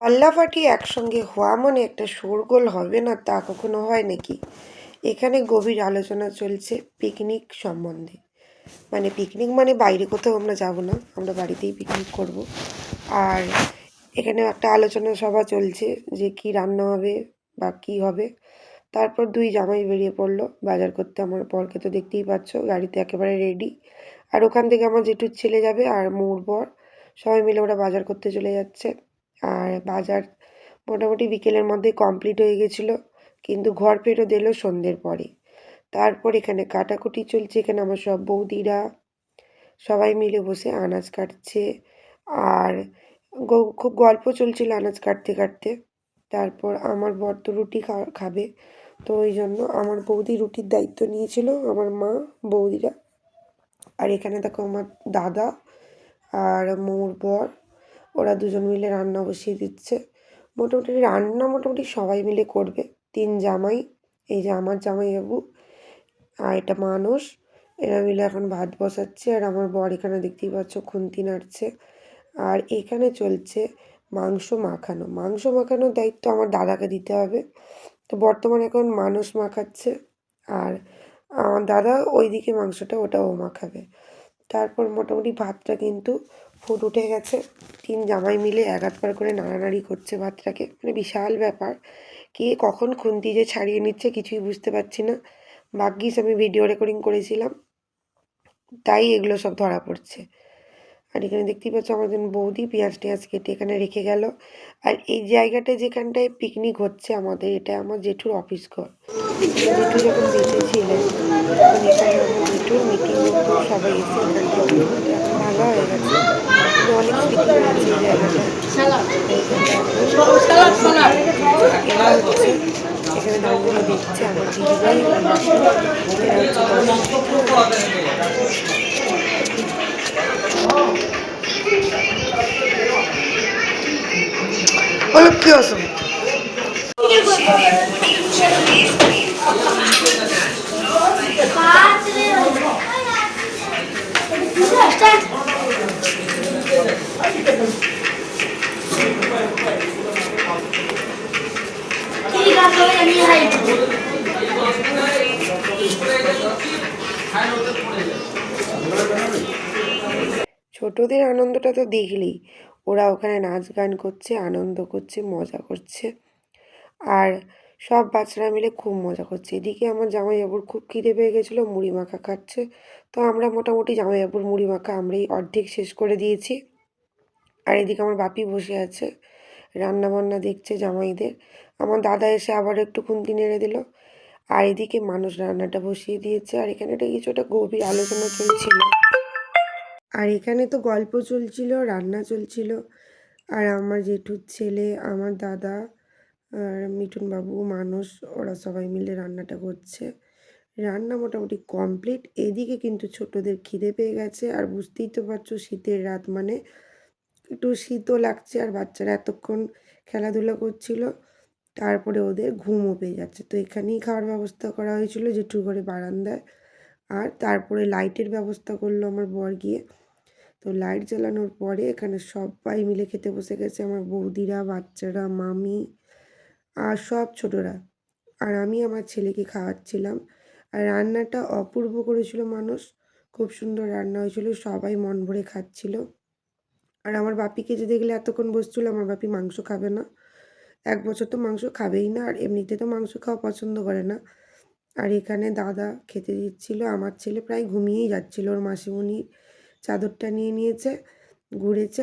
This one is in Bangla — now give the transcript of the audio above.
পাল্লা ফাটিয়ে একসঙ্গে হওয়া মানে একটা শোরগোল হবে না তা কখনো হয় নাকি? এখানে গভীর আলোচনা চলছে পিকনিক সম্বন্ধে। পিকনিক মানে বাইরে কোথাও আমরা যাব না, আমরা বাড়িতেই পিকনিক করব। আর এখানে একটা আলোচনা সভা চলছে যে কি রান্না হবে বা কী হবে। তারপর দুই জামাই বেরিয়ে পড়লো বাজার করতে। আমার বরকে তো দেখতেই পাচ্ছ, গাড়িতে একেবারে রেডি। আর ওখান থেকে আমার জেঠুর ছেলে যাবে আর মোর বর, সবাই মিলে ওরা বাজার করতে চলে যাচ্ছে। আর বাজার মোটামুটি বিকেলের মধ্যে কমপ্লিট হয়ে গেছিলো, কিন্তু ঘর ফেরত এলো সন্ধ্যের পরে। তারপর এখানে কাটাকুটি চলছে, এখানে আমার সব বৌদিরা সবাই মিলে বসে আনাজ কাটছে। আর খুব গল্প চলছিল আনাজ কাটতে কাটতে। তারপর আমার বর তো রুটি খাবে, তো ওই জন্য আমার বৌদি রুটির দায়িত্ব নিয়েছিল, আমার মা, বৌদিরা। আর এখানে দেখো আমার দাদা আর মোর বর, ওরা দুজন মিলে রান্না বসিয়ে দিচ্ছে। মোটামুটি সবাই মিলে করবে। তিন জামাই, এই যে আমার জামাইবাবু আর এটা মানুষ, এরা মিলে এখন ভাত বসাচ্ছে। আর আমার বর এখানে দেখতেই পাচ্ছ খুন্তি নাড়ছে। আর এখানে চলছে মাংস মাখানোর দায়িত্ব আমার দাদাকে দিতে হবে। তো বর্তমানে এখন মানুষ মাখাচ্ছে, আর আমার দাদা ওইদিকে মাংসটা ওটাও মাখাবে। তারপর মোটামুটি ভাতটা কিন্তু ফুট উঠে গেছে। তিন জামাই মিলে এক হাত পার করে নাড়ানাড়ি করছে ভাতটাকে, বিশাল ব্যাপার। কে কখন খুন্তি যে ছাড়িয়ে নিচ্ছে কিছুই বুঝতে পারছি না। ভাগ্যিস আমি ভিডিও রেকর্ডিং করেছিলাম, তাই এগুলো সব ধরা পড়ছে। আর এখানে দেখতেই পাচ্ছ আমাদের বৌদি পেঁয়াজ টেঁয়াজ কেটে এখানে রেখে গেল। আর এই জায়গাটায় যেখানটায় পিকনিক হচ্ছে আমাদের, এটা আমার জেঠুর অফিস ঘর। জেঠু যখন বেঁচে ছিলেন তখন এখানে আমার জেঠুর মিটিং হতো, সবাই এসে এখানটায় বসতো। এখন ভাঙা হয়ে গেছে, কিন্তু অনেক স্মৃতি রয়েছে এই জায়গাটায়। এরা হচ্ছে এখানে দাঁড়িয়ে দেখছে আমার দিদিভাই আর মাসি, এরা হচ্ছে দর্শক। কি অসম ছোটদের আনন্দটা তো দেখলেই, ওরা ওখানে নাচ গান করছে, আনন্দ করছে, মজা করছে। আর সব বাচ্চারা মিলে খুব মজা করছে। এদিকে আমার জামাইবাবুর খুব খিদে পেয়ে গেছিলো, মুড়ি মাখা খাচ্ছে। তো আমরা মোটামুটি জামাইবাবুর মুড়ি মাখা আমরাই অর্ধেক শেষ করে দিয়েছি। আর এদিকে আমার বাপি বসে আছে, রান্না বান্না দেখছে জামাইদের। আমার দাদা এসে আবার একটু খুন্তি নেড়ে দিল। আর এদিকে মানুষ রান্নাটা বসিয়ে দিয়েছে। আর এখানে কিছুটা গভীর আলোচনা চলছিল। আর এখানে তো গল্প চলছিল, রান্না চলছিল। আর আমার জেঠুর ছেলে, আমার দাদা আর মিঠুনবাবু, মানুষ, ওরা সবাই মিলে রান্নাটা করছে। রান্না মোটামুটি কমপ্লিট। এদিকে কিন্তু ছোটদের খিদে পেয়ে গেছে। আর বুঝতেই তো পারছো শীতের রাত মানে একটু শীতও লাগছে। আর বাচ্চারা এতক্ষণ খেলাধুলা করছিল, তারপরে ওদের ঘুমও পেয়ে যাচ্ছে। তো এখানেই খাওয়ার ব্যবস্থা করা হয়েছিল জেঠুর ঘরে বারান্দায়। আর তারপরে লাইটের ব্যবস্থা করলো আমার বর গিয়ে। তো লাইট জ্বালানোর পরে এখানে সবাই মিলে খেতে বসে গেছে, আমার বৌদিরা, বাচ্চারা, মামি আর সব ছোটরা। আর আমি আমার ছেলেকে খাওয়াচ্ছিলাম। আর রান্নাটা অপূর্ব করেছিল মানুষ, খুব সুন্দর রান্না হয়েছিল, সবাই মন ভরে খাচ্ছিল। আর আমার বাপিকে যে দেখলে এতক্ষণ বসছিল, আমার বাপি মাংস খাবে না, 1 বছর তো মাংস খাবেই না, আর এমনিতে তো মাংস খাওয়া পছন্দ করে না। আর এখানে দাদা খেতে দিচ্ছিল। আমার ছেলে প্রায় ঘুমিয়েই যাচ্ছিল, ওর মাসিমণি চাদরটা নিয়ে নিয়েছে, ঘুরেছে।